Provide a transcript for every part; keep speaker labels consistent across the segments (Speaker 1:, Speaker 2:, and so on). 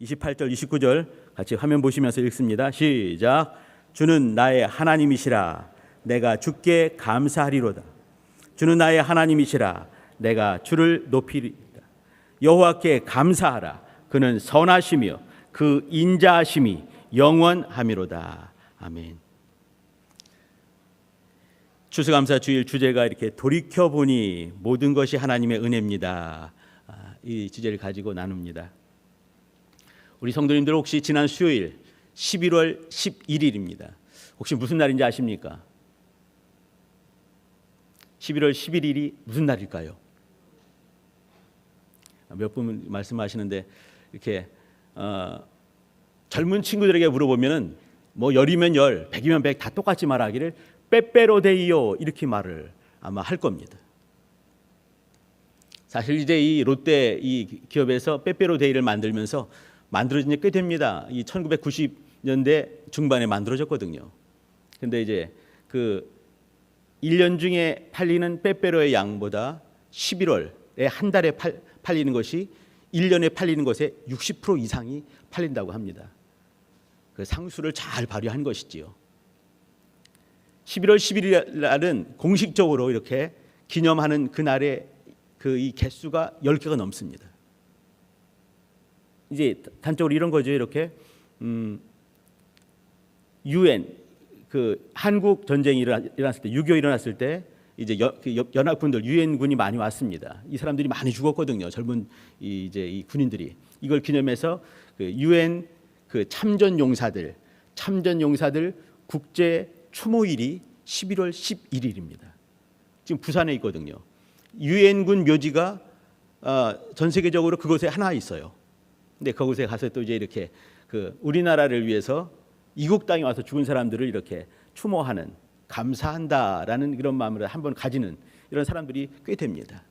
Speaker 1: 28절, 29절 같이 화면 보시면서 읽습니다. 시작. 주는 나의 하나님이시라. 내가 주께 감사하리로다. 주는 나의 하나님이시라. 내가 주를 높이리이다. 여호와께 감사하라. 그는 선하시며 그 인자하심이 영원하미로다. 아멘. 추수감사 주일 주제가 이렇게 돌이켜보니 모든 것이 하나님의 은혜입니다. 이 주제를 가지고 나눕니다. 우리 성도님들 혹시 지난 수요일 11월 11일입니다. 혹시 무슨 날인지 아십니까? 11월 11일이 무슨 날일까요? 몇 분 말씀하시는데 이렇게 젊은 친구들에게 물어보면은 뭐 열이면 열, 백이면 백 다 똑같이 말하기를 빼빼로데이요 이렇게 말을 아마 할 겁니다. 사실 이제 이 롯데 이 기업에서 빼빼로데이를 만들면서 만들어진 지 꽤 됩니다. 이 1990년대 중반에 만들어졌거든요. 근데 이제 그 1년 중에 팔리는 빼빼로의 양보다 11월에 한 달에 팔리는 것이 1년에 팔리는 것의 60% 이상이 팔린다고 합니다. 그 상수를 잘 발휘한 것이지요. 11월 11일 날은 공식적으로 이렇게 기념하는 그날의 그 이 개수가 10개가 넘습니다. 이제 단적으로 이런 거죠. 이렇게 UN 그 한국 전쟁이 일어났을 때 6.25 일어났을 때 이제 연합군들 유엔군이 많이 왔습니다. 이 사람들이 많이 죽었거든요. 젊은 이 군인들이 이걸 기념해서 그 UN 그 참전 용사들 국제 추모일이 11월 11일입니다. 지금 부산에 있거든요. 유엔군 묘지가 전 세계적으로 그곳에 하나 있어요. 근데 그곳에 가서 또 이제 이렇게 그 우리나라를 위해서 이국 땅에 와서 죽은 사람들을 이렇게 추모하는 감사한다라는 그런 마음을 한번 가지는 이런 사람들이 꽤 됩니다.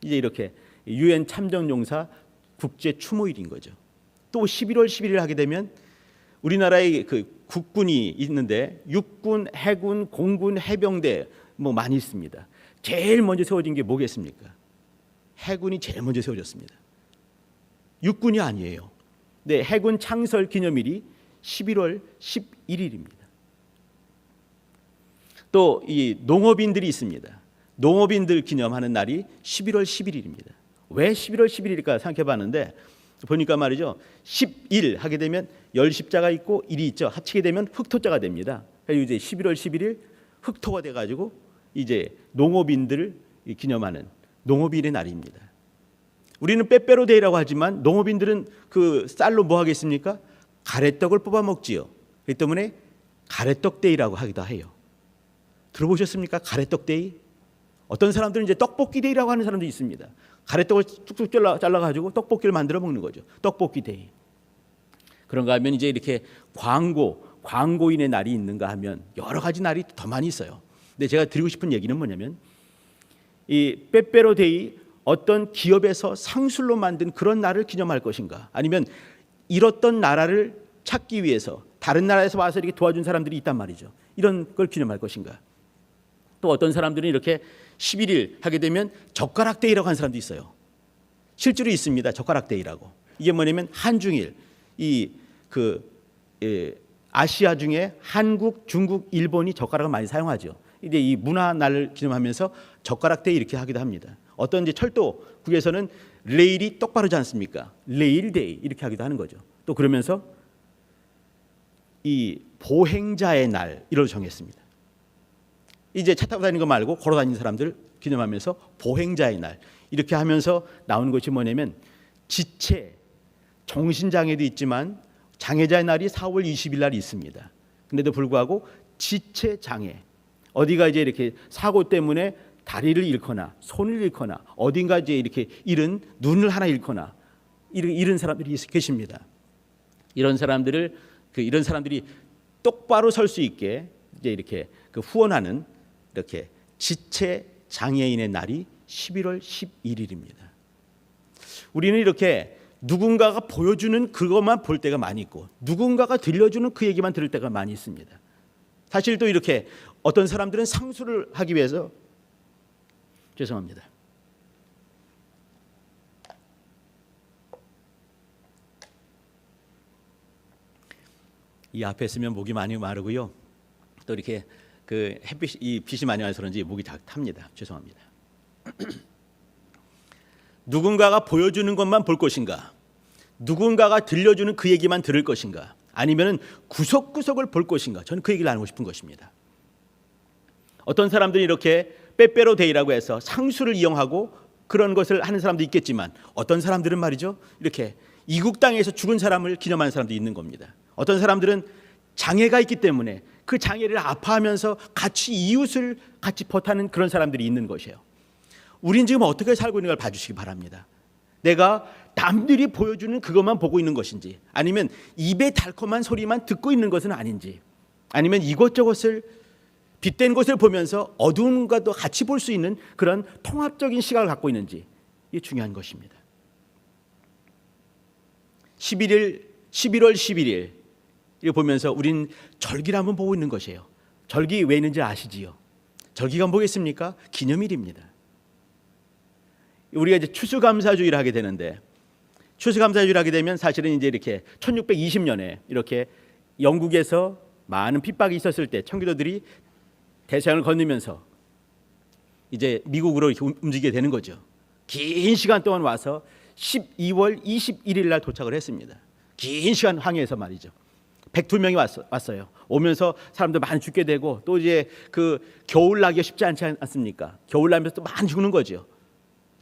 Speaker 1: 이제 이렇게 유엔 참전용사 국제 추모일인 거죠. 또 11월 11일 하게 되면 우리나라의 그 국군이 있는데 육군, 해군, 공군, 해병대 뭐 많이 있습니다. 제일 먼저 세워진 게 뭐겠습니까? 해군이 제일 먼저 세워졌습니다. 육군이 아니에요. 네, 해군 창설 기념일이 11월 11일입니다. 또 이 농업인들이 있습니다. 농업인들 기념하는 날이 11월 11일입니다. 왜 11월 11일일까 생각해 봤는데 보니까 말이죠. 11 하게 되면 열십자가 있고 일이 있죠. 합치게 되면 흑토자가 됩니다. 그래서 이제 11월 11일 흑토가 돼 가지고 이제 농업인들을 기념하는 농업인의 날입니다. 우리는 빼빼로데이라고 하지만 농업인들은 그 쌀로 뭐 하겠습니까? 가래떡을 뽑아 먹지요. 그렇기 때문에 가래떡데이라고 하기도 해요. 들어보셨습니까? 가래떡데이? 어떤 사람들은 이제 떡볶이데이라고 하는 사람도 있습니다. 가래떡을 뚝뚝 잘라가지고 떡볶이를 만들어 먹는 거죠. 떡볶이데이. 그런가 하면 이제 이렇게 광고인의 날이 있는가 하면 여러 가지 날이 더 많이 있어요. 근데 제가 드리고 싶은 얘기는 뭐냐면 이 빼빼로데이 어떤 기업에서 상술로 만든 그런 날을 기념할 것인가 아니면 잃었던 나라를 찾기 위해서 다른 나라에서 와서 이렇게 도와준 사람들이 있단 말이죠. 이런 걸 기념할 것인가. 또 어떤 사람들은 이렇게 11일 하게 되면 젓가락데이라고 하는 사람도 있어요. 실제로 있습니다. 젓가락데이라고. 이게 뭐냐면 한중일 아시아 중에 한국, 중국, 일본이 젓가락을 많이 사용하죠. 이제 이 문화 날을 기념하면서 젓가락데이 이렇게 하기도 합니다. 어떤 이제 철도국에서는 레일이 똑바르지 않습니까? 레일데이 이렇게 하기도 하는 거죠. 또 그러면서 이 보행자의 날 이걸 정했습니다. 이제 차 타고 다니는 거 말고 걸어 다니는 사람들 기념하면서 보행자의 날 이렇게 하면서 나오는 것이 뭐냐면 지체, 정신장애도 있지만 장애자의 날이 4월 20일 날 있습니다. 그런데도 불구하고 지체장애 어디가 이제 이렇게 사고 때문에 다리를 잃거나 손을 잃거나 어딘가 이제 이렇게 잃은 눈을 하나 잃거나 잃은 사람들이 계십니다. 이런 사람들이 똑바로 설 수 있게 이제 이렇게 그 후원하는 이렇게 지체 장애인의 날이 11월 11일입니다. 우리는 이렇게 누군가가 보여주는 그것만 볼 때가 많이 있고 누군가가 들려주는 그 얘기만 들을 때가 많이 있습니다. 사실 또 이렇게 어떤 사람들은 상수를 하기 위해서 죄송합니다. 이 앞에 있으면 목이 많이 마르고요. 또 이렇게 그 햇빛이 빛이 많이 와서 그런지 목이 다 탑니다. 죄송합니다. 누군가가 보여주는 것만 볼 것인가? 누군가가 들려주는 그 얘기만 들을 것인가? 아니면은 구석구석을 볼 것인가? 저는 그 얘기를 나누고 싶은 것입니다. 어떤 사람들이 이렇게 빼빼로 데이라고 해서 상수를 이용하고 그런 것을 하는 사람도 있겠지만 어떤 사람들은 말이죠. 이렇게 이국 땅에서 죽은 사람을 기념하는 사람도 있는 겁니다. 어떤 사람들은 장애가 있기 때문에 그 장애를 아파하면서 같이 이웃을 같이 버타는 그런 사람들이 있는 것이에요. 우린 지금 어떻게 살고 있는 걸 봐주시기 바랍니다. 내가 남들이 보여주는 그것만 보고 있는 것인지, 아니면 입에 달콤한 소리만 듣고 있는 것은 아닌지, 아니면 이것저것을 빛된 것을 보면서 어두운 것도 같이 볼 수 있는 그런 통합적인 시각을 갖고 있는지, 이게 중요한 것입니다. 11월 11일 이걸 보면서 우린 절기를 한번 보고 있는 것이에요. 절기 왜 있는지 아시지요? 절기가 뭐겠습니까? 기념일입니다. 우리가 이제 추수감사주의를 하게 되는데, 추수감사주의를 하게 되면 사실은 이제 이렇게 1620년에 이렇게 영국에서 많은 핍박이 있었을 때 청교도들이 대서양을 건너면서 이제 미국으로 이렇게 움직이게 되는 거죠. 긴 시간 동안 와서 12월 21일 날 도착을 했습니다. 긴 시간 항해해서 말이죠. 102명이 왔어요. 오면서 사람들 많이 죽게 되고, 또 이제 그 겨울 나기가 쉽지 않지 않습니까? 겨울 나면서 또 많이 죽는 거죠.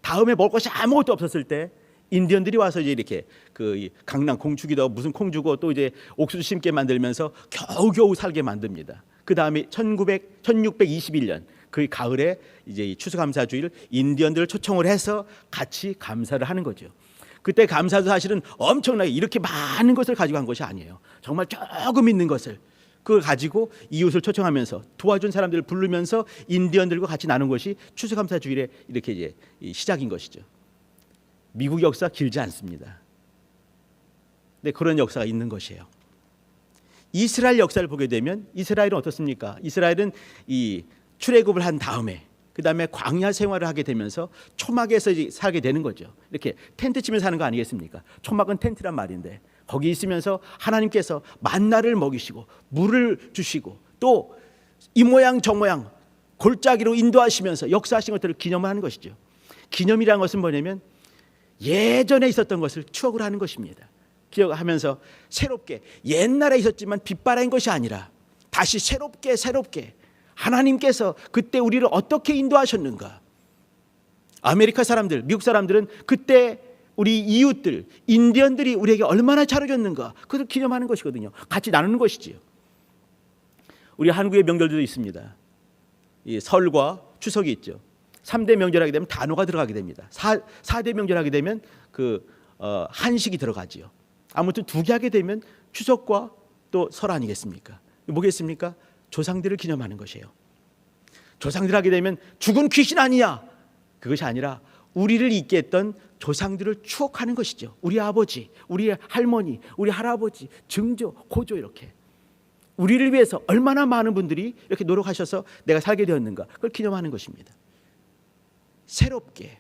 Speaker 1: 다음에 먹을 것이 아무것도 없었을 때 인디언들이 와서 이제 이렇게 그 강낭 콩 주기도 하고 무슨 콩 주고 또 이제 옥수수 심게 만들면서 겨우겨우 살게 만듭니다. 그 다음에 1621년 그 가을에 이제 이 추수감사주의를 인디언들을 초청을 해서 같이 감사를 하는 거죠. 그때 감사도 사실은 엄청나게 이렇게 많은 것을 가지고 한 것이 아니에요. 정말 조금 있는 것을 그걸 가지고 이웃을 초청하면서 도와준 사람들을 부르면서 인디언들과 같이 나눈 것이 추수감사주일의 이렇게 이제 시작인 것이죠. 미국 역사 길지 않습니다. 근데 그런 역사가 있는 것이에요. 이스라엘 역사를 보게 되면 이스라엘은 어떻습니까? 이스라엘은 이 출애굽을 한 다음에 그 다음에 광야 생활을 하게 되면서 초막에서 살게 되는 거죠. 이렇게 텐트 치면서 사는 거 아니겠습니까? 초막은 텐트란 말인데 거기 있으면서 하나님께서 만나를 먹이시고 물을 주시고 또 이 모양 저 모양 골짜기로 인도하시면서 역사하신 것들을 기념하는 것이죠. 기념이라는 것은 뭐냐면 예전에 있었던 것을 추억을 하는 것입니다. 기억하면서 새롭게 옛날에 있었지만 빛바라인 것이 아니라 다시 새롭게 하나님께서 그때 우리를 어떻게 인도하셨는가. 아메리카 사람들, 미국 사람들은 그때 우리 이웃들, 인디언들이 우리에게 얼마나 잘해줬는가, 그것을 기념하는 것이거든요. 같이 나누는 것이지요. 우리 한국의 명절도 있습니다. 이 설과 추석이 있죠. 3대 명절하게 되면 단오가 들어가게 됩니다. 4대 명절하게 되면 한식이 들어가지요. 아무튼 두 개 하게 되면 추석과 또 설 아니겠습니까? 뭐겠습니까? 조상들을 기념하는 것이에요. 조상들 하게 되면 죽은 귀신 아니야. 그것이 아니라 우리를 있게 했던 조상들을 추억하는 것이죠. 우리 아버지, 우리 할머니, 우리 할아버지, 증조, 고조 이렇게 우리를 위해서 얼마나 많은 분들이 이렇게 노력하셔서 내가 살게 되었는가, 그걸 기념하는 것입니다. 새롭게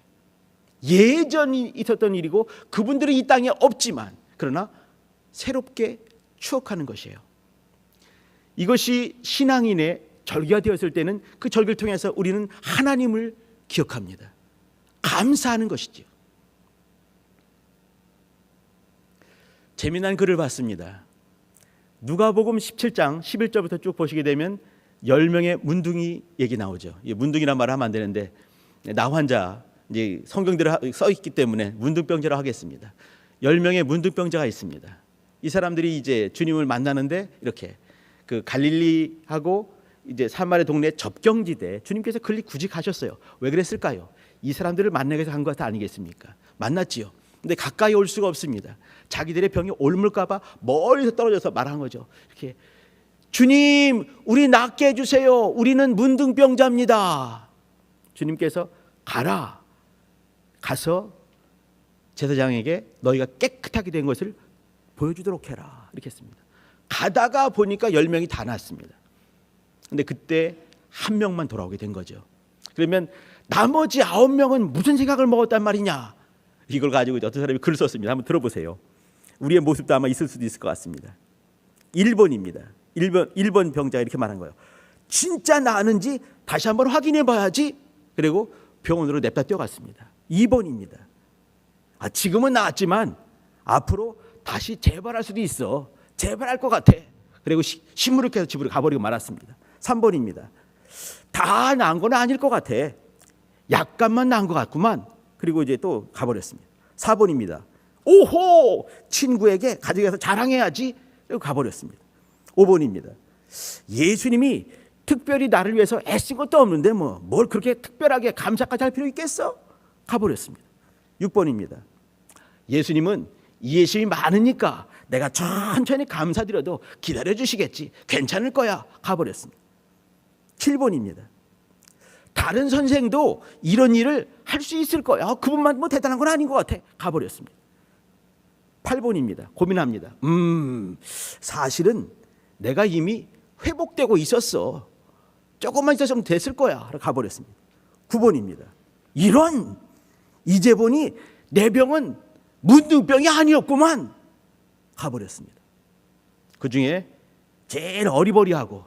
Speaker 1: 예전이 있었던 일이고 그분들은 이 땅에 없지만 그러나 새롭게 추억하는 것이에요. 이것이 신앙인의 절기가 되었을 때는 그 절기를 통해서 우리는 하나님을 기억합니다. 감사하는 것이죠. 재미난 글을 봤습니다. 누가복음 17장 11절부터 쭉 보시게 되면 10명의 문둥이 얘기 나오죠. 문둥이란 말을 하면 안 되는데 나 환자, 이제 성경대로 써 있기 때문에 문둥병자라고 하겠습니다. 10명의 문둥병자가 있습니다. 이 사람들이 이제 주님을 만나는데 이렇게 그 갈릴리하고 이제 사마리아 동네 접경지대 주님께서 굳이 가셨어요. 왜 그랬을까요? 이 사람들을 만나기 위해서 간 것 아니겠습니까? 만났지요. 근데 가까이 올 수가 없습니다. 자기들의 병이 옮을까봐 멀리서 떨어져서 말한 거죠. 이렇게 주님, 우리 낫게 해주세요. 우리는 문둥병자입니다. 주님께서 가라. 가서 제사장에게 너희가 깨끗하게 된 것을 보여주도록 해라. 이렇게 했습니다. 가다가 보니까 10명이 다 났습니다. 근데 그때 한 명만 돌아오게 된 거죠. 그러면 나머지 9명은 무슨 생각을 먹었단 말이냐. 이걸 가지고 어떤 사람이 글을 썼습니다. 한번 들어보세요. 우리의 모습도 아마 있을 수도 있을 것 같습니다. 1번입니다. 1번 병자가 이렇게 말한 거예요. 진짜 나았는지 다시 한번 확인해 봐야지. 그리고 병원으로 냅다 뛰어갔습니다. 2번입니다. 지금은 나았지만 앞으로 다시 재발할 수도 있어. 재발할 것 같아. 그리고 시무룩해서 집으로 가버리고 말았습니다. 3번입니다. 다 나은 건 아닐 것 같아. 약간만 나은 것 같구만. 그리고 이제 또 가버렸습니다. 4번입니다. 오호! 친구에게 가져가서 자랑해야지. 그리고 가버렸습니다. 5번입니다. 예수님이 특별히 나를 위해서 애쓴 것도 없는데 뭘 그렇게 특별하게 감사까지 할 필요 있겠어? 가버렸습니다. 6번입니다. 예수님은 이해심이 많으니까 내가 천천히 감사드려도 기다려주시겠지. 괜찮을 거야. 가버렸습니다. 7번입니다. 다른 선생도 이런 일을 할 수 있을 거야. 그분만 대단한 건 아닌 것 같아. 가버렸습니다. 8번입니다. 고민합니다. 사실은 내가 이미 회복되고 있었어. 조금만 있었으면 됐을 거야. 가버렸습니다. 9번입니다. 이제 보니 내 병은 문둥병이 아니었구만. 가버렸습니다. 그 중에 제일 어리버리하고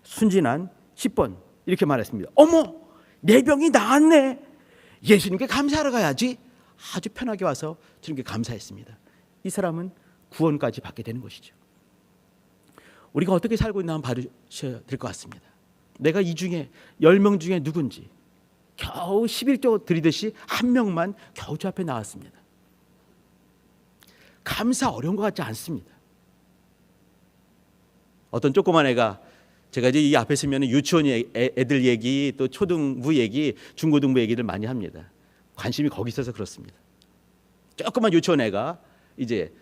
Speaker 1: 순진한 10번 이렇게 말했습니다. 어머, 내 병이 나았네. 예수님께 감사하러 가야지. 아주 편하게 와서 주님께 감사했습니다. 이 사람은 구원까지 받게 되는 것이죠. 우리가 어떻게 살고 있나 한번 봐주셔야 될 것 같습니다. 내가 이 중에 10명 중에 누군지 겨우 11조 드리듯이 한 명만 겨우 저 앞에 나왔습니다. 감사 어려운 것 같지 않습니다. 어떤 조그만 애가, 제가 이제 이 앞에 서면 유치원 애들 얘기, 또 초등부 얘기, 중고등부 얘기를 많이 합니다. 관심이 거기 있어서 그렇습니다. 조그만 유치원 애가 이제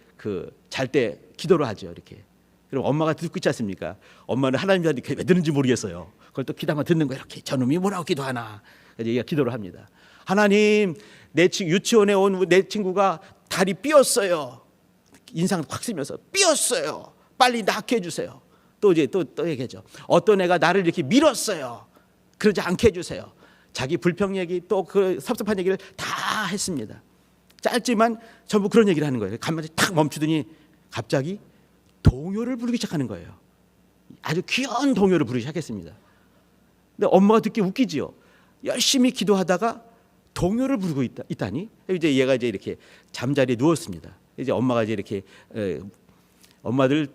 Speaker 1: 잘 때 기도를 하죠. 이렇게. 그럼 엄마가 듣고 있지 않습니까? 엄마는 하나님한테 왜 듣는지 모르겠어요. 그걸 또 귀담아 듣는 거예요. 이렇게 저놈이 뭐라고 기도하나. 그래서 얘가 기도를 합니다. 하나님, 유치원에 온 내 친구가 다리 삐었어요. 인상 확 쓰면서 삐었어요. 빨리 낫게 해주세요. 또 이제 또 얘기하죠. 어떤 애가 나를 이렇게 밀었어요. 그러지 않게 해주세요. 자기 불평 얘기, 또 그 섭섭한 얘기를 다 했습니다. 짧지만 전부 그런 얘기를 하는 거예요. 간만에 탁 멈추더니 갑자기 동요를 부르기 시작하는 거예요. 아주 귀여운 동요를 부르기 시작했습니다. 근데 엄마가 듣기 웃기지요. 열심히 기도하다가 동요를 부르고 있다니. 이제 얘가 이제 이렇게 잠자리에 누웠습니다. 이제 엄마가 이제 이렇게 엄마들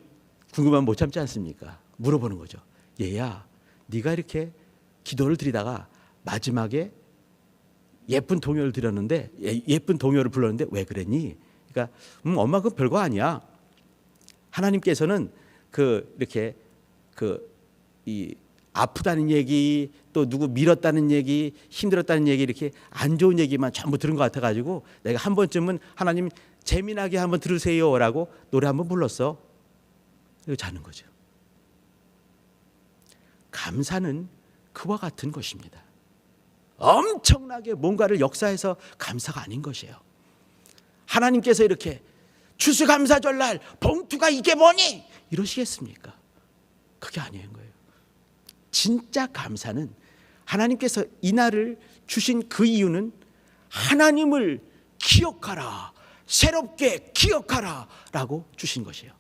Speaker 1: 궁금하면 못 참지 않습니까? 물어보는 거죠. 얘야, 네가 이렇게 기도를 드리다가 마지막에 예쁜 동요를 드렸는데, 예쁜 동요를 불렀는데 왜 그랬니? 그러니까 엄마 그거 별거 아니야. 하나님께서는 이렇게 이 아프다는 얘기, 또 누구 밀었다는 얘기, 힘들었다는 얘기, 이렇게 안 좋은 얘기만 전부 들은 것 같아가지고 내가 한 번쯤은 하나님 재미나게 한번 들으세요라고 노래 한번 불렀어. 이거 자는 거죠. 감사는 그와 같은 것입니다. 엄청나게 뭔가를 역사해서 감사가 아닌 것이에요. 하나님께서 이렇게 추수감사절날 봉투가 이게 뭐니? 이러시겠습니까? 그게 아닌 거예요. 진짜 감사는 하나님께서 이 날을 주신 그 이유는 하나님을 기억하라, 새롭게 기억하라 라고 주신 것이에요.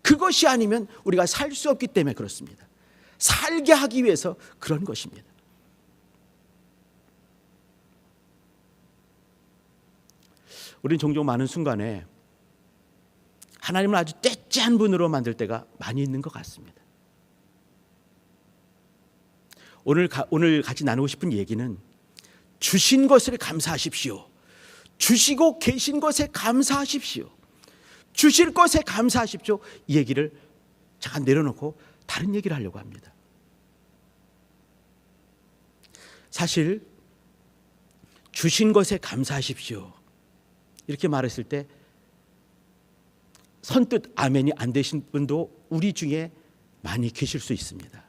Speaker 1: 그것이 아니면 우리가 살 수 없기 때문에 그렇습니다. 살게 하기 위해서 그런 것입니다. 우리는 종종 많은 순간에 하나님을 아주 떼찌한 분으로 만들 때가 많이 있는 것 같습니다. 오늘 같이 나누고 싶은 얘기는 주신 것을 감사하십시오. 주시고 계신 것에 감사하십시오. 주실 것에 감사하십시오. 이 얘기를 잠깐 내려놓고 다른 얘기를 하려고 합니다. 사실 주신 것에 감사하십시오 이렇게 말했을 때 선뜻 아멘이 안 되신 분도 우리 중에 많이 계실 수 있습니다.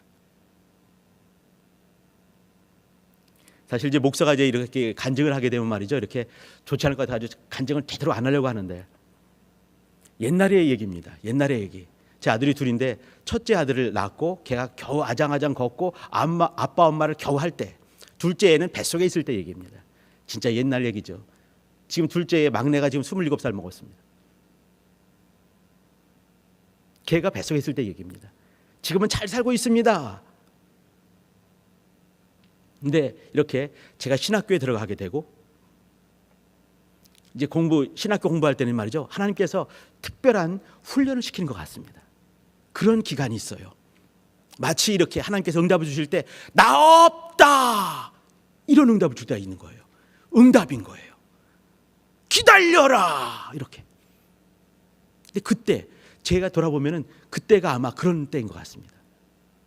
Speaker 1: 사실 이제 목사가 이제 이렇게 간증을 하게 되면 말이죠, 이렇게 좋지 않을 것 같아서 간증을 제대로 안 하려고 하는데, 옛날의 얘기입니다. 옛날의 얘기. 제 아들이 둘인데 첫째 아들을 낳고 걔가 겨우 아장아장 걷고 아빠 엄마를 겨우 할 때, 둘째 애는 뱃속에 있을 때 얘기입니다. 진짜 옛날 얘기죠. 지금 둘째의 막내가 지금 27살 먹었습니다. 개가 뱃속에 있을 때 얘기입니다. 지금은 잘 살고 있습니다. 근데 이렇게 제가 신학교에 들어가게 되고 이제 신학교 공부할 때는 말이죠, 하나님께서 특별한 훈련을 시키는 것 같습니다. 그런 기간이 있어요. 마치 이렇게 하나님께서 응답을 주실 때 나 없다 이런 응답을 줄 때가 있는 거예요. 응답인 거예요. 기다려라 이렇게. 근데 그때 제가 돌아보면은 그때가 아마 그런 때인 것 같습니다.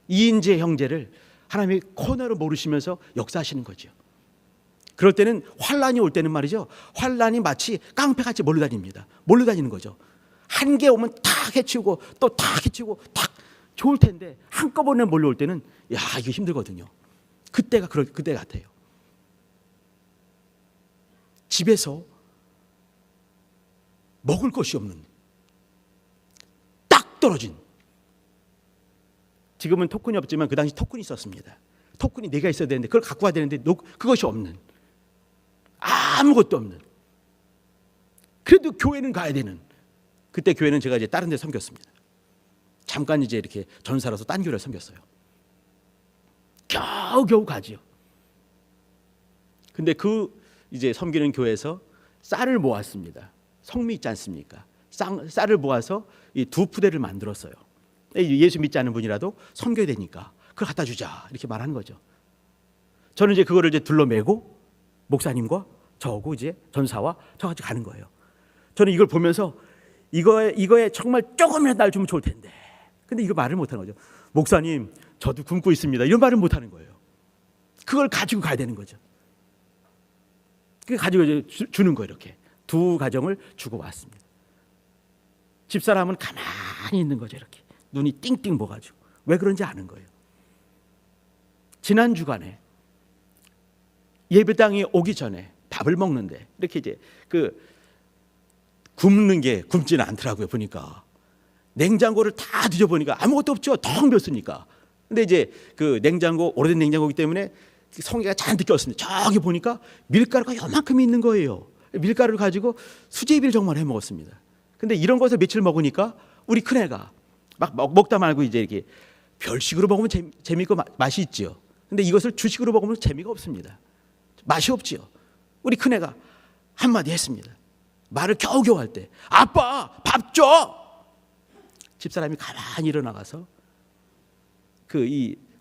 Speaker 1: 이인재 형제를 하나님이 코너로 모르시면서 역사하시는 거죠. 그럴 때는 환란이 올 때는 말이죠, 환란이 마치 깡패같이 몰려다닙니다. 몰려다니는 거죠. 한 개 오면 탁 해치우고 또 탁 해치우고 탁. 좋을 텐데 한꺼번에 몰려올 때는 야 이거 힘들거든요. 그때가 그때 같아요. 집에서 먹을 것이 없는 딱 떨어진, 지금은 토큰이 없지만 그 당시 토큰이 있었습니다. 토큰이 4개 있어야 되는데 그걸 갖고 와야 되는데 그것이 없는, 아무것도 없는, 그래도 교회는 가야 되는, 그때 교회는 제가 이제 다른 데 섬겼습니다. 잠깐 이제 이렇게 전사라서 딴 교회를 섬겼어요. 겨우겨우 가지요. 근데 그 이제 섬기는 교회에서 쌀을 모았습니다. 성미 있지 않습니까? 쌀을 모아서 이 2푸대를 만들었어요. 예수 믿지 않는 분이라도 섬겨야 되니까 그걸 갖다 주자 이렇게 말하는 거죠. 저는 이제 그거를 이제 둘러매고 목사님과 저하고 이제 전사와 저같이 가는 거예요. 저는 이걸 보면서 이거에 정말 조금이라도 날 주면 좋을 텐데, 근데 이거 말을 못하는 거죠. 목사님 저도 굶고 있습니다 이런 말을 못하는 거예요. 그걸 가지고 가야 되는 거죠. 그걸 가지고 이제 주는 거예요. 이렇게 2 가정을 주고 왔습니다. 집사람은 가만히 있는 거죠. 이렇게 눈이 띵띵 먹어가지고 왜 그런지 아는 거예요. 지난 주간에 예배당이 오기 전에 밥을 먹는데 이렇게 이제 굶는 게 굶지는 않더라고요. 보니까 냉장고를 다 뒤져보니까 아무것도 없죠. 텅 비었으니까. 근데 이제 그 냉장고, 오래된 냉장고이기 때문에 성게가 잔뜩 꼈습니다. 저기 보니까 밀가루가 요만큼 있는 거예요. 밀가루를 가지고 수제비를 정말 해 먹었습니다. 근데 이런 것을 며칠 먹으니까 우리 큰애가 막 먹다 말고 이제 이렇게 별식으로 먹으면 재미있고 맛이 있죠. 근데 이것을 주식으로 먹으면 재미가 없습니다. 맛이 없지요. 우리 큰애가 한마디 했습니다. 말을 겨우겨우 할 때, 아빠 밥 줘. 집사람이 가만히 일어나가서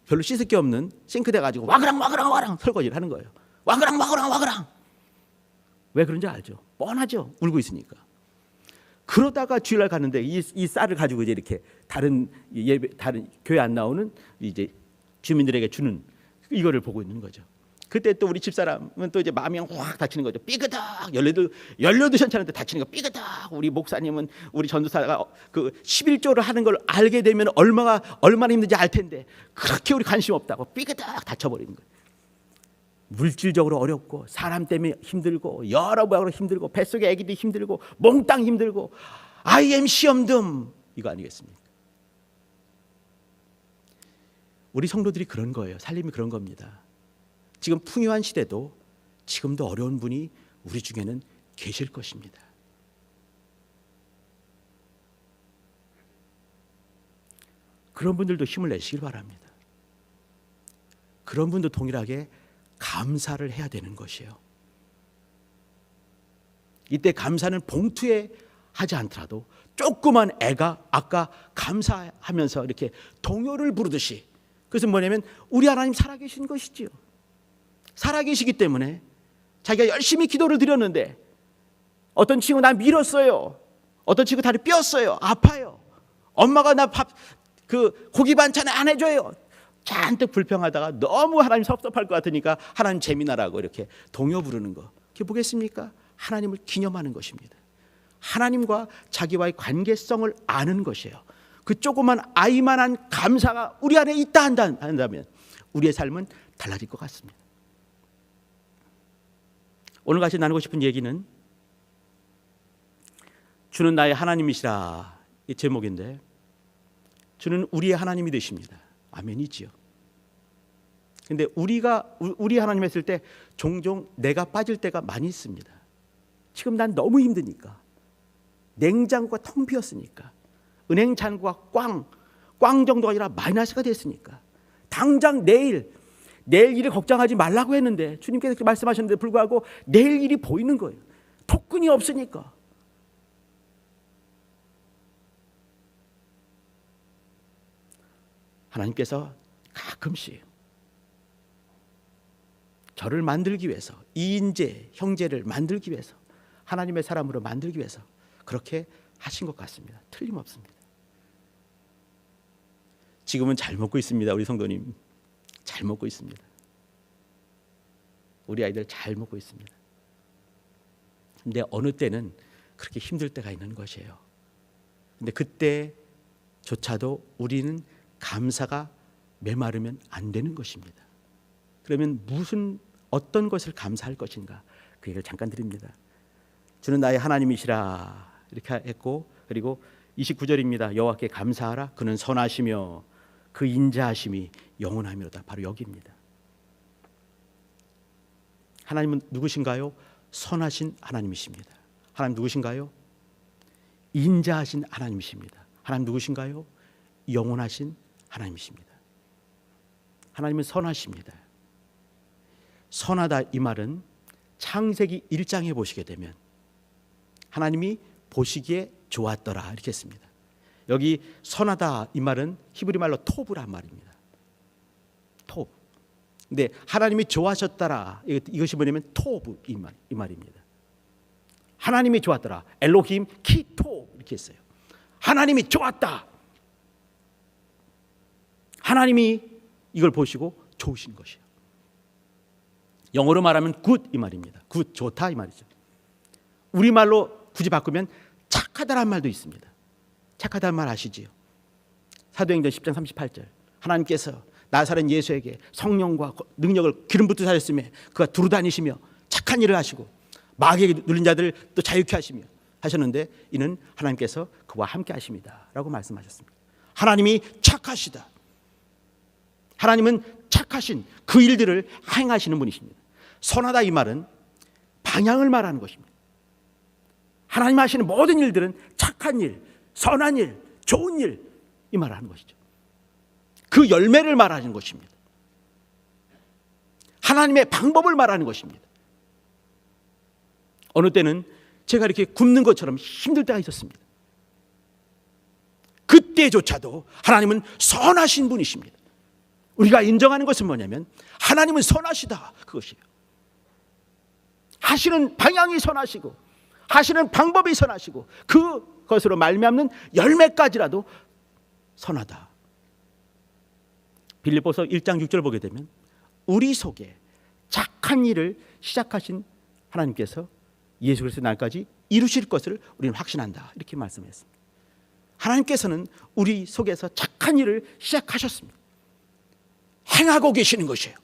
Speaker 1: 별로 씻을 게 없는 싱크대 가지고 와그랑 설거지를 하는 거예요. 와그랑. 왜 그런지 알죠? 뻔하죠. 울고 있으니까. 그러다가 주일날 갔는데 이 쌀을 가지고 이제 이렇게 다른 교회 안 나오는 이제 주민들에게 주는 이거를 보고 있는 거죠. 그때 또 우리 집사람은 또 이제 마음이 확 다치는 거죠. 삐그덕 열려도 괜찮은데 다치는 거 삐그덕. 우리 목사님은 우리 전도사가 그 11조를 하는 걸 알게 되면 얼마나 힘든지 알 텐데 그렇게 우리 관심 없다고 삐그덕 다쳐버리는 거예요. 물질적으로 어렵고 사람 때문에 힘들고 여러 방으로 힘들고 뱃속에 아기도 힘들고 몽땅 힘들고 IM 시험듬 이거 아니겠습니까? 우리 성도들이 그런 거예요. 살림이 그런 겁니다. 지금 풍요한 시대도 지금도 어려운 분이 우리 중에는 계실 것입니다. 그런 분들도 힘을 내시길 바랍니다. 그런 분도 동일하게 감사를 해야 되는 것이에요. 이때 감사는 봉투에 하지 않더라도 조그만 애가 아까 감사하면서 이렇게 동요를 부르듯이, 그것은 뭐냐면 우리 하나님 살아계신 것이지요. 살아계시기 때문에 자기가 열심히 기도를 드렸는데 어떤 친구 나 밀었어요. 어떤 친구 다리 삐었어요. 아파요. 엄마가 나 고기 반찬 안 해줘요. 잔뜩 불평하다가 너무 하나님 섭섭할 것 같으니까 하나님 재미나라고 이렇게 동요 부르는 거, 그게 뭐겠습니까? 하나님을 기념하는 것입니다. 하나님과 자기와의 관계성을 아는 것이에요. 그 조그만 아이만한 감사가 우리 안에 있다 한다면 우리의 삶은 달라질 것 같습니다. 오늘 같이 나누고 싶은 얘기는 주는 나의 하나님이시라, 이 제목인데, 주는 우리의 하나님이 되십니다. 아멘이지요. 근데 우리 하나님 했을 때 종종 내가 빠질 때가 많이 있습니다. 지금 난 너무 힘드니까, 냉장고가 텅 비었으니까, 은행 잔고가 꽝 정도가 아니라 마이너스가 됐으니까 당장 내일 일을 걱정하지 말라고 했는데 주님께서 그렇게 말씀하셨는데 불구하고 내일 일이 보이는 거예요. 토큰이 없으니까. 하나님께서 가끔씩 저를 만들기 위해서, 이인재 형제를 만들기 위해서, 하나님의 사람으로 만들기 위해서 그렇게 하신 것 같습니다. 틀림없습니다. 지금은 잘 먹고 있습니다. 우리 성도님 잘 먹고 있습니다. 우리 아이들 잘 먹고 있습니다. 근데 어느 때는 그렇게 힘들 때가 있는 것이에요. 근데 그때조차도 우리는 감사가 메마르면 안 되는 것입니다. 그러면 어떤 것을 감사할 것인가? 그 얘기를 잠깐 드립니다. 주는 나의 하나님이시라 이렇게 했고, 그리고 29절입니다. 여호와께 감사하라. 그는 선하시며 그 인자하심이 영원하미로다. 바로 여기입니다. 하나님은 누구신가요? 선하신 하나님이십니다. 하나님 누구신가요? 인자하신 하나님이십니다. 하나님 누구신가요? 영원하신 하나님이십니다. 하나님은 선하십니다. 선하다 이 말은 창세기 1장에 보시게 되면 하나님이 보시기에 좋았더라 이렇게 했습니다. 여기 선하다 이 말은 히브리 말로 토브란 말입니다. 토브. 근데 하나님이 좋아하셨더라 이것이 뭐냐면 토브 이 말입니다. 하나님이 좋았더라. 엘로힘 키토 이렇게 했어요. 하나님이 좋았다. 하나님이 이걸 보시고 좋으신 것이에요. 영어로 말하면 good 이 말입니다. good 좋다 이 말이죠. 우리말로 굳이 바꾸면 착하다란 말도 있습니다. 착하다는 말 아시지요? 사도행전 10장 38절 하나님께서 나사렛 예수에게 성령과 능력을 기름 붓듯 하셨으며 그가 두루 다니시며 착한 일을 하시고 마귀에게 눌린 자들을 또 자유케 하시며 하셨는데 이는 하나님께서 그와 함께 하십니다 라고 말씀하셨습니다. 하나님이 착하시다. 하나님은 착하신 그 일들을 행하시는 분이십니다. 선하다 이 말은 방향을 말하는 것입니다. 하나님 하시는 모든 일들은 착한 일, 선한 일, 좋은 일 이 말을 하는 것이죠. 그 열매를 말하는 것입니다. 하나님의 방법을 말하는 것입니다. 어느 때는 제가 이렇게 굶는 것처럼 힘들 때가 있었습니다. 그때조차도 하나님은 선하신 분이십니다. 우리가 인정하는 것은 뭐냐면 하나님은 선하시다 그것이에요. 하시는 방향이 선하시고 하시는 방법이 선하시고 그것으로 말미암는 열매까지라도 선하다. 빌립보서 1장 6절 보게 되면 우리 속에 착한 일을 시작하신 하나님께서 예수 그리스도의 날까지 이루실 것을 우리는 확신한다 이렇게 말씀했습니다. 하나님께서는 우리 속에서 착한 일을 시작하셨습니다. 행하고 계시는 것이에요.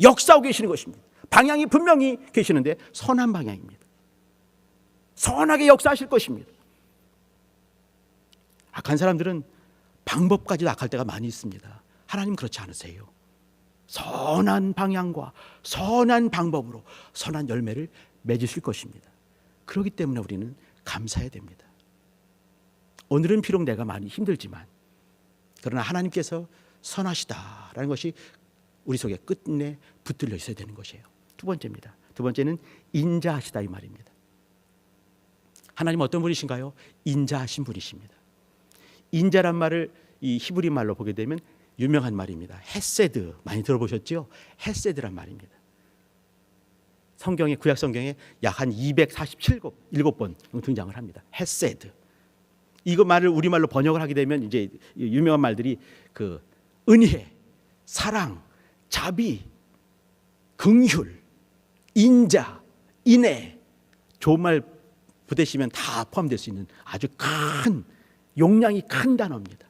Speaker 1: 역사하고 계시는 것입니다. 방향이 분명히 계시는데 선한 방향입니다. 선하게 역사하실 것입니다. 악한 사람들은 방법까지도 악할 때가 많이 있습니다. 하나님 그렇지 않으세요. 선한 방향과 선한 방법으로 선한 열매를 맺으실 것입니다. 그렇기 때문에 우리는 감사해야 됩니다. 오늘은 비록 내가 많이 힘들지만 그러나 하나님께서 선하시다라는 것이 우리 속에 끝내 붙들려 있어야 되는 것이에요. 두 번째입니다. 두 번째는 인자하시다 이 말입니다. 하나님 어떤 분이신가요? 인자하신 분이십니다. 인자란 말을 이 히브리 말로 보게 되면 유명한 말입니다. 헤세드 많이 들어보셨죠? 헤세드란 말입니다. 성경에 구약 성경에 약 한 247번 등장을 합니다. 헤세드. 이거 말을 우리 말로 번역을 하게 되면 이제 유명한 말들이 그 은혜, 사랑, 자비, 긍휼, 인자, 인애, 좋은 말 부대시면 다 포함될 수 있는 아주 큰 용량이 큰 단어입니다.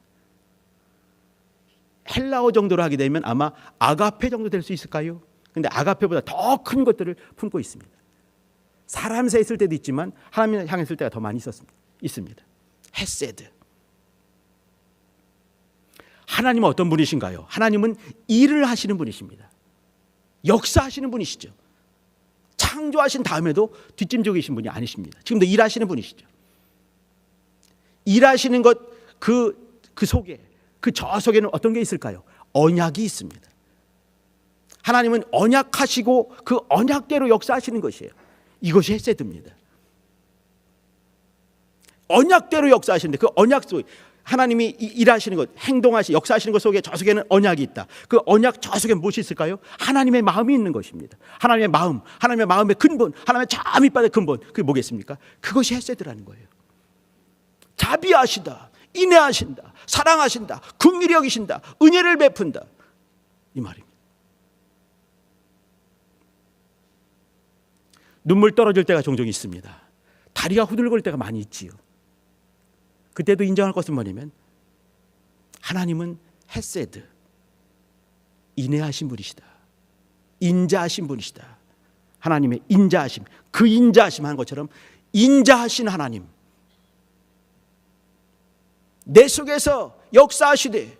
Speaker 1: 헬라어 정도로 하게 되면 아마 아가페 정도 될 수 있을까요? 근데 아가페보다 더 큰 것들을 품고 있습니다. 사람 새 있을 때도 있지만 하나님을 향했을 때가 더 많이 있습니다. 헤세드. 하나님은 어떤 분이신가요? 하나님은 일을 하시는 분이십니다. 역사하시는 분이시죠. 창조하신 다음에도 뒷짐지고 계신 분이 아니십니다. 지금도 일하시는 분이시죠. 일하시는 것 그 속에, 그 저 속에는 어떤 게 있을까요? 언약이 있습니다. 하나님은 언약하시고 그 언약대로 역사하시는 것이에요. 이것이 헤세드입니다. 언약대로 역사하시는데 그 언약 속에 하나님이 일하시는 것, 행동하시는, 역사하시는 것 속에 저 속에는 언약이 있다. 그 언약 저 속에 무엇이 있을까요? 하나님의 마음이 있는 것입니다. 하나님의 마음, 하나님의 마음의 근본, 하나님의 참 밑바닥의 근본, 그게 뭐겠습니까? 그것이 헤세드라는 거예요. 자비하시다, 인내하신다, 사랑하신다, 긍휼히 여기신다, 은혜를 베푼다, 이 말입니다. 눈물 떨어질 때가 종종 있습니다. 다리가 후들거릴 때가 많이 있지요. 그때도 인정할 것은 뭐냐면 하나님은 헤세드, 인내하신 분이시다, 인자하신 분이시다. 하나님의 인자하심, 그 인자하심 하는 것처럼 인자하신 하나님, 내 속에서 역사하시되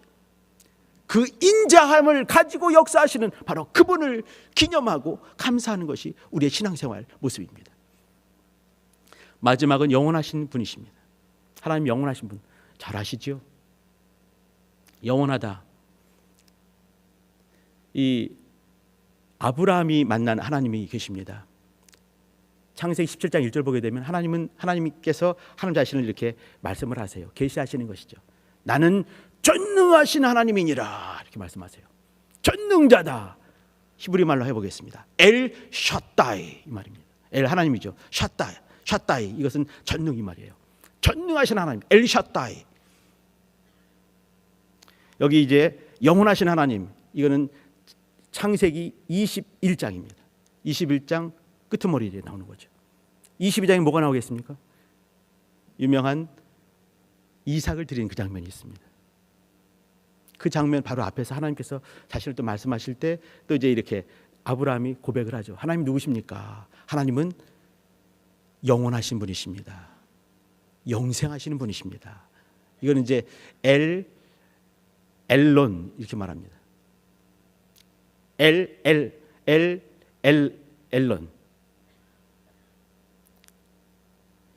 Speaker 1: 그 인자함을 가지고 역사하시는 바로 그분을 기념하고 감사하는 것이 우리의 신앙생활 모습입니다. 마지막은 영원하신 분이십니다. 하나님 영원하신 분 잘 아시죠? 영원하다. 이 아브라함이 만난 하나님이 계십니다. 창세기 17장 1절 보게 되면 하나님께서 하나님 자신을 이렇게 말씀을 하세요. 계시하시는 것이죠. 나는 전능하신 하나님이니라 이렇게 말씀하세요. 전능자다. 히브리 말로 해보겠습니다. 엘 샤다이 이 말입니다. 엘 하나님이죠. 샤다이 이것은 전능 이 말이에요. 전능하신 하나님 엘 샤다이. 여기 이제 영원하신 하나님, 이거는 창세기 21장입니다. 21장 끄트머리에 나오는 거죠. 22장에 뭐가 나오겠습니까? 유명한 이삭을 드리는 그 장면이 있습니다. 그 장면 바로 앞에서 하나님께서 자신을 또 말씀하실 때 또 이제 이렇게 아브라함이 고백을 하죠. 하나님 누구십니까? 하나님은 영원하신 분이십니다. 영생하시는 분이십니다. 이거는 이제 엘론 이렇게 말합니다. 엘론.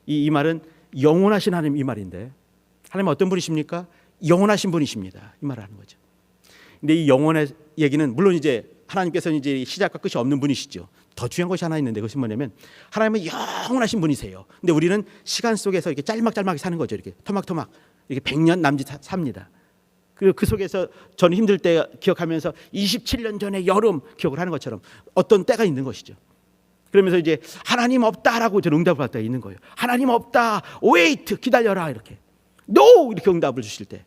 Speaker 1: 이 말은 영원하신 하나님 이 말인데, 하나님 어떤 분이십니까? 영원하신 분이십니다. 이 말을 하는 거죠. 근데 이 영원의 얘기는 물론 이제 하나님께서는 이제 시작과 끝이 없는 분이시죠. 더 중요한 것이 하나 있는데 그것이 뭐냐면 하나님은 영원하신 분이세요. 근데 우리는 시간 속에서 이렇게 짤막짤막하게 사는 거죠. 이렇게 토막토막 이렇게 100년 남짓 삽니다. 그리고 그 속에서 저는 힘들 때 기억하면서 27년 전에 여름 기억을 하는 것처럼 어떤 때가 있는 것이죠. 그러면서 이제 하나님 없다라고 저는 응답을 받다 있는 거예요. 하나님 없다, wait, 기다려라 이렇게, no 이렇게 응답을 주실 때.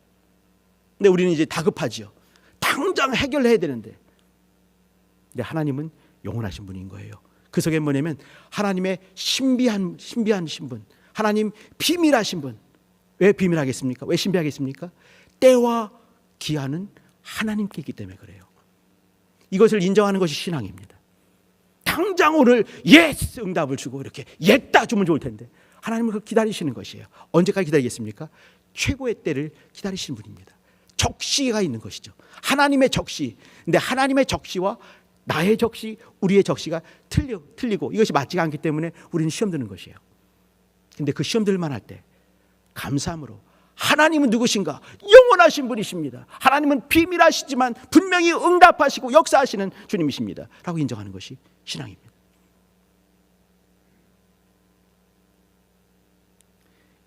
Speaker 1: 근데 우리는 이제 다급하지요. 당장 해결해야 되는데. 근데 하나님은 영원하신 분인 거예요. 그 속에 뭐냐면 하나님의 신비한 신분, 하나님 비밀하신 분. 왜 비밀하겠습니까? 왜 신비하겠습니까? 때와 기한은 하나님께 있기 때문에 그래요. 이것을 인정하는 것이 신앙입니다. 당장 오늘 예스 응답을 주고 이렇게 예다 주면 좋을 텐데 하나님은 그걸 기다리시는 것이에요. 언제까지 기다리겠습니까? 최고의 때를 기다리시는 분입니다. 적시가 있는 것이죠. 하나님의 적시. 근데 하나님의 적시와 나의 적시, 우리의 적시가 틀리고 이것이 맞지가 않기 때문에 우리는 시험 드는 것이에요. 근데 그 시험 들만 할 때 감사함으로 하나님은 누구신가? 영원하신 분이십니다. 하나님은 비밀하시지만 분명히 응답하시고 역사하시는 주님이십니다. 라고 인정하는 것이 신앙입니다.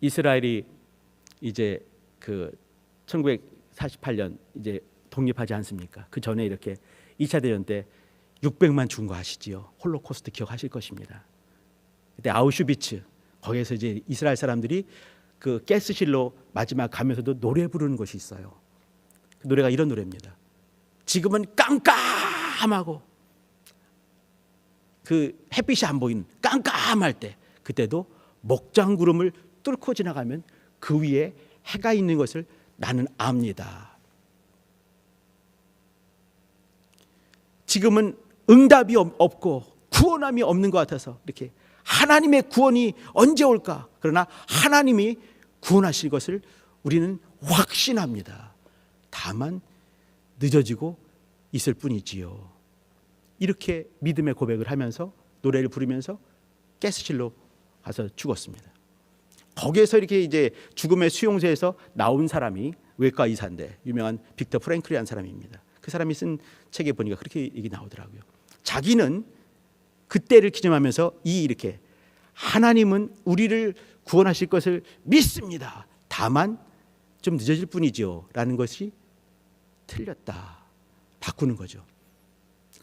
Speaker 1: 이스라엘이 이제 그 1948년 이제 독립하지 않습니까? 그 전에 이렇게 2차 대전 때 600만 죽은 거 아시지요? 홀로코스트 기억하실 것입니다. 그때 아우슈비츠 거기에서 이제 이스라엘 사람들이 그 가스실로 마지막 가면서도 노래 부르는 것이 있어요. 그 노래가 이런 노래입니다. 지금은 깜깜하고 그 햇빛이 안 보이는 깜깜할 때, 그때도 목장구름을 뚫고 지나가면 그 위에 해가 있는 것을 나는 압니다. 지금은 응답이 없고 구원함이 없는 것 같아서 이렇게 하나님의 구원이 언제 올까? 그러나 하나님이 구원하실 것을 우리는 확신합니다. 다만 늦어지고 있을 뿐이지요. 이렇게 믿음의 고백을 하면서 노래를 부르면서 가스실로 가서 죽었습니다. 거기에서 이렇게 이제 죽음의 수용소에서 나온 사람이 외과 의사인데 유명한 빅터 프랭클이라는 사람입니다. 그 사람이 쓴 책에 보니까 그렇게 얘기 나오더라고요. 자기는 그때를 기념하면서 이렇게 하나님은 우리를 구원하실 것을 믿습니다. 다만 좀 늦어질 뿐이죠 라는 것이 틀렸다. 바꾸는 거죠.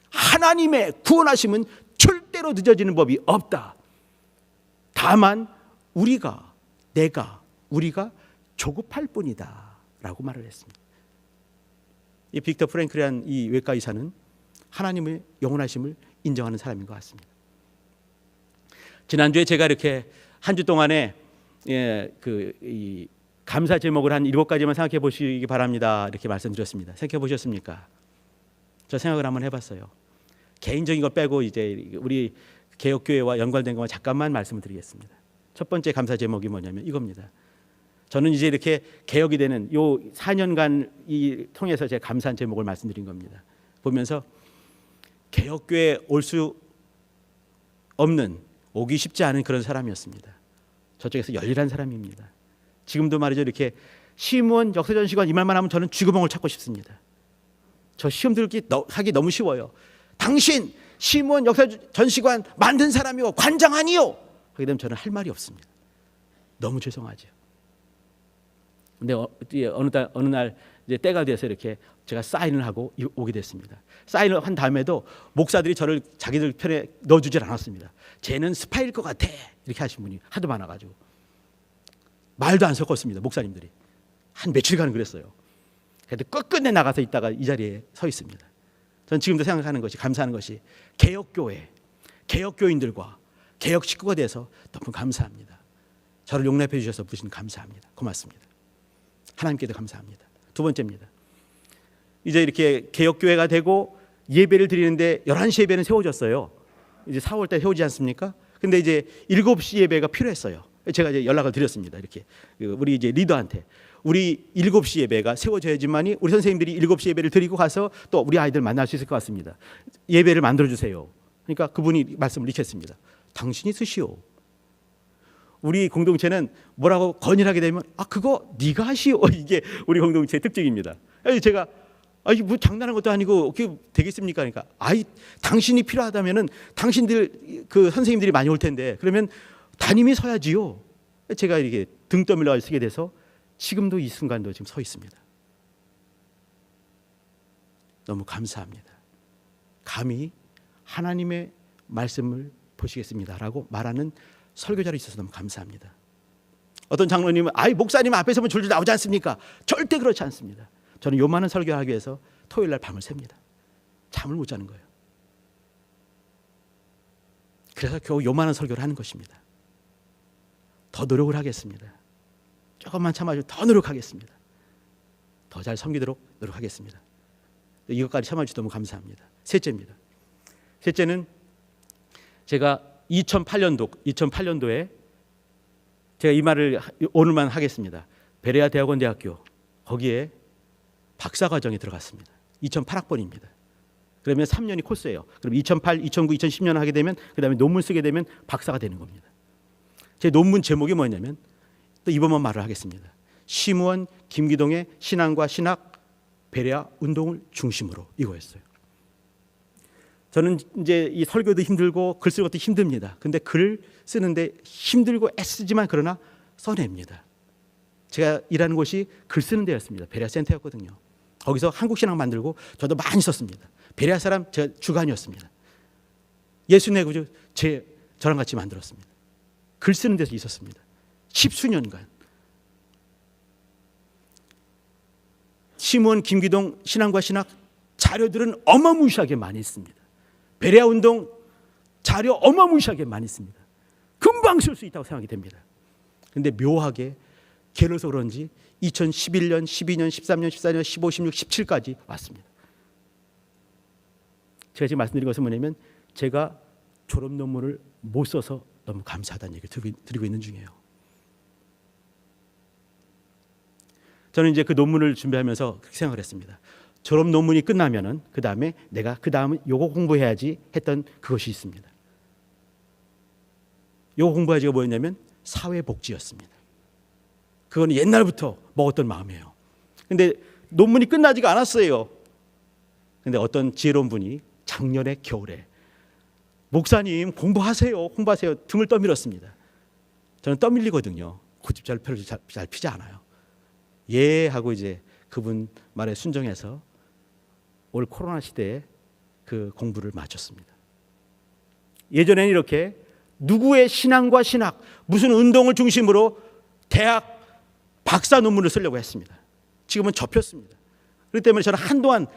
Speaker 1: 하나님의 구원하심은 절대로 늦어지는 법이 없다. 다만 우리가 조급할 뿐이다 라고 말을 했습니다. 이 빅터 프랭클이라는 이 외과 의사는 하나님의 영원하심을 인정하는 사람인 것 같습니다. 지난주에 제가 이렇게 한 주 동안에 이 감사 제목을 한 7가지만 생각해 보시기 바랍니다 이렇게 말씀드렸습니다. 생각해 보셨습니까? 저 생각을 한번 해봤어요. 개인적인 거 빼고 이제 우리 개혁교회와 연관된 것만 잠깐만 말씀을 드리겠습니다. 첫 번째 감사 제목이 뭐냐면 이겁니다. 저는 이제 이렇게 개혁이 되는 요 4년간 이 통해서 제가 감사한 제목을 말씀드린 겁니다. 보면서 개혁교회에 올 수 없는, 오기 쉽지 않은 그런 사람이었습니다. 저쪽에서 열일한 사람입니다. 지금도 말이죠, 이렇게 시무원 역사전시관 이 말만 하면 저는 쥐구멍을 찾고 싶습니다. 저 시험 들기 하기 너무 쉬워요. 당신 시무원 역사전시관 만든 사람이요, 관장 아니요? 하게 되면 저는 할 말이 없습니다. 너무 죄송하죠. 근데 어느 날 이제 때가 돼서 이렇게 제가 사인을 하고 오게 됐습니다. 사인을 한 다음에도 목사들이 저를 자기들 편에 넣어주질 않았습니다. 쟤는 스파일 것 같아 이렇게 하신 분이 하도 많아가지고 말도 안 섞었습니다. 목사님들이 한 며칠간 그랬어요. 그래도 끝끝내 나가서 있다가 이 자리에 서 있습니다. 저는 지금도 생각하는 것이, 감사하는 것이 개혁교회, 개혁교인들과 개혁 식구가 돼서 너무 감사합니다. 저를 용납해 주셔서 부신 감사합니다. 고맙습니다. 하나님께도 감사합니다. 두 번째입니다. 이제 이렇게 개혁교회가 되고 예배를 드리는데 11시 예배는 세워졌어요. 이제 4월 달 세우지 않습니까? 근데 이제 7시 예배가 필요했어요. 제가 이제 연락을 드렸습니다. 이렇게 우리 이제 리더한테 우리 7시 예배가 세워져야지만이 우리 선생님들이 7시 예배를 드리고 가서 또 우리 아이들 만날 수 있을 것 같습니다. 예배를 만들어 주세요. 그러니까 그분이 말씀을 이렇게 했습니다. 당신이 쓰시오. 우리 공동체는 뭐라고 건의를 하게 되면 그거 네가 하시오. 이게 우리 공동체의 특징입니다. 제가 뭐 장난한 것도 아니고 그게 되겠습니까? 그러니까 당신이 필요하다면은 당신들 그 선생님들이 많이 올 텐데 그러면 담임이 서야지요. 제가 이렇게 등 떠밀려 서게 돼서 지금도 이 순간도 지금 서 있습니다. 너무 감사합니다. 감히 하나님의 말씀을 보시겠습니다라고 말하는 설교자로 있어서 너무 감사합니다. 어떤 장로님은 목사님 앞에 서면 줄줄 나오지 않습니까? 절대 그렇지 않습니다. 저는 요만한 설교하기 위해서 토요일 날 밤을 샙니다. 잠을 못 자는 거예요. 그래서 겨우 요만한 설교를 하는 것입니다. 더 노력을 하겠습니다. 조금만 참아주면 더 노력하겠습니다. 더 잘 섬기도록 노력하겠습니다. 이것까지 참아주셔서 너무 감사합니다. 셋째입니다. 셋째는 제가 2008년도에 제가 이 말을 오늘만 하겠습니다. 베레아 대학원 대학교 거기에 박사과정에 들어갔습니다. 2008학번입니다. 그러면 3년이 코스예요. 그럼 2008, 2009, 2010년 하게 되면 그 다음에 논문 쓰게 되면 박사가 되는 겁니다. 제 논문 제목이 뭐냐면 또 이번만 말을 하겠습니다. 심우원 김기동의 신앙과 신학 베레아 운동을 중심으로 이거였어요. 저는 이제 이 설교도 힘들고 글 쓰는 것도 힘듭니다. 근데 글 쓰는데 힘들고 애쓰지만 그러나 써냅니다. 제가 일하는 곳이 글 쓰는 데였습니다. 베레아 센터였거든요. 거기서 한국 신학 만들고 저도 많이 썼습니다. 베레아 사람 제가 주관이었습니다. 예수네 구주 저랑 같이 만들었습니다. 글 쓰는 데서 있었습니다. 10수년간. 심우원 김기동 신앙과 신학 자료들은 어마무시하게 많이 있습니다. 베레아 운동 자료 어마무시하게 많이 있습니다. 금방 쓸 수 있다고 생각이 됩니다. 그런데 묘하게 게을러서 그런지 2011년, 12년, 13년, 14년, 15, 16, 17까지 왔습니다. 제가 지금 말씀드린 것은 뭐냐면 제가 졸업 논문을 못 써서 너무 감사하다는 얘기를 드리고 있는 중이에요. 저는 이제 그 논문을 준비하면서 그렇게 생각을 했습니다. 졸업 논문이 끝나면은 그 다음에 내가 그 다음은 요거 공부해야지 했던 그것이 있습니다. 요거 공부해야지가 뭐였냐면 사회복지였습니다. 그거는 옛날부터 먹었던 마음이에요. 근데 논문이 끝나지가 않았어요. 근데 어떤 지혜로운 분이 작년에 겨울에 목사님 공부하세요. 등을 떠밀었습니다. 저는 떠밀리거든요. 고집 잘 피지 않아요. 예 하고 이제 그분 말에 순종해서 올 코로나 시대에 그 공부를 마쳤습니다. 예전에는 이렇게 누구의 신앙과 신학, 무슨 운동을 중심으로 대학 박사 논문을 쓰려고 했습니다. 지금은 접혔습니다. 그렇기 때문에 저는 한동안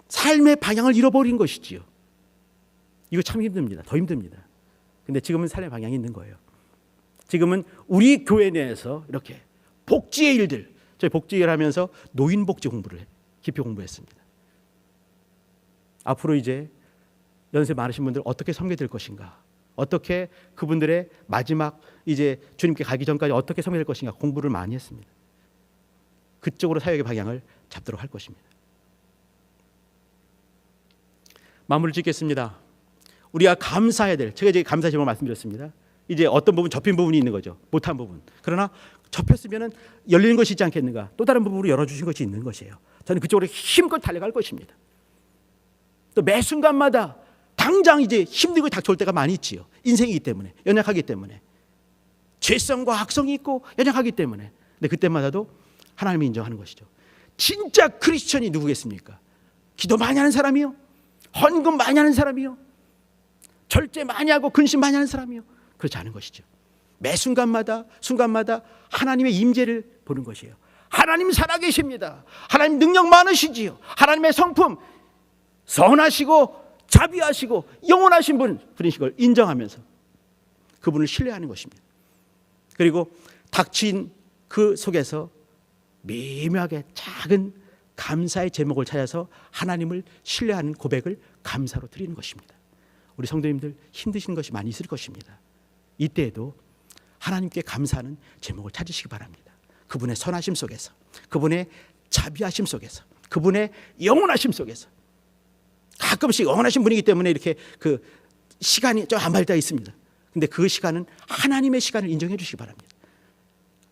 Speaker 1: 삶의 방향을 잃어버린 것이지요. 이거 참 힘듭니다. 더 힘듭니다. 근데 지금은 삶의 방향이 있는 거예요. 지금은 우리 교회 내에서 이렇게 복지의 일들, 저희 복지를 하면서 노인복지 공부를 깊이 공부했습니다. 앞으로 이제 연세 많으신 분들 어떻게 섬겨야 될 것인가, 어떻게 그분들의 마지막 이제 주님께 가기 전까지 어떻게 섬겨야 될 것인가 공부를 많이 했습니다. 그쪽으로 사역의 방향을 잡도록 할 것입니다. 마무리 짓겠습니다. 우리가 감사해야 될, 제가 이제 감사 제목을 말씀드렸습니다. 이제 어떤 부분 접힌 부분이 있는 거죠. 못한 부분. 그러나 접혔으면 열리는 것이 있지 않겠는가. 또 다른 부분으로 열어주신 것이 있는 것이에요. 저는 그쪽으로 힘껏 달려갈 것입니다. 또 매 순간마다 당장 이제 힘들고 닥쳐올 때가 많이 있지요. 인생이기 때문에, 연약하기 때문에. 죄성과 악성이 있고 연약하기 때문에. 근데 그때마다도 하나님이 인정하는 것이죠. 진짜 크리스천이 누구겠습니까? 기도 많이 하는 사람이요? 헌금 많이 하는 사람이요? 절제 많이 하고 근심 많이 하는 사람이요? 그렇지 않은 것이죠. 매 순간마다 하나님의 임재를 보는 것이에요. 하나님 살아계십니다. 하나님 능력 많으시지요. 하나님의 성품 선하시고 자비하시고 영원하신 분이신 걸 인정하면서 그분을 신뢰하는 것입니다. 그리고 닥친 그 속에서 미묘하게 작은 감사의 제목을 찾아서 하나님을 신뢰하는 고백을 감사로 드리는 것입니다. 우리 성도님들 힘드신 것이 많이 있을 것입니다. 이때에도 하나님께 감사하는 제목을 찾으시기 바랍니다. 그분의 선하심 속에서, 그분의 자비하심 속에서, 그분의 영원하심 속에서. 가끔씩 영원하신 분이기 때문에 이렇게 그 시간이 좀 안 발달해 있습니다. 근데 그 시간은 하나님의 시간을 인정해 주시기 바랍니다.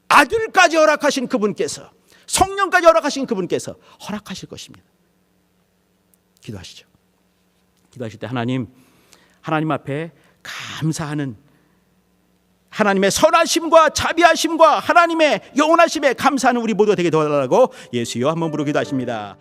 Speaker 1: 아들까지 허락하신 그분께서, 성령까지 허락하신 그분께서 허락하실 것입니다. 기도하시죠. 기도하실 때 하나님 앞에 감사하는 하나님의 선하심과 자비하심과 하나님의 영원하심에 감사하는 우리 모두가 되게 도와달라고 예수여 한번 부르기도 하십니다.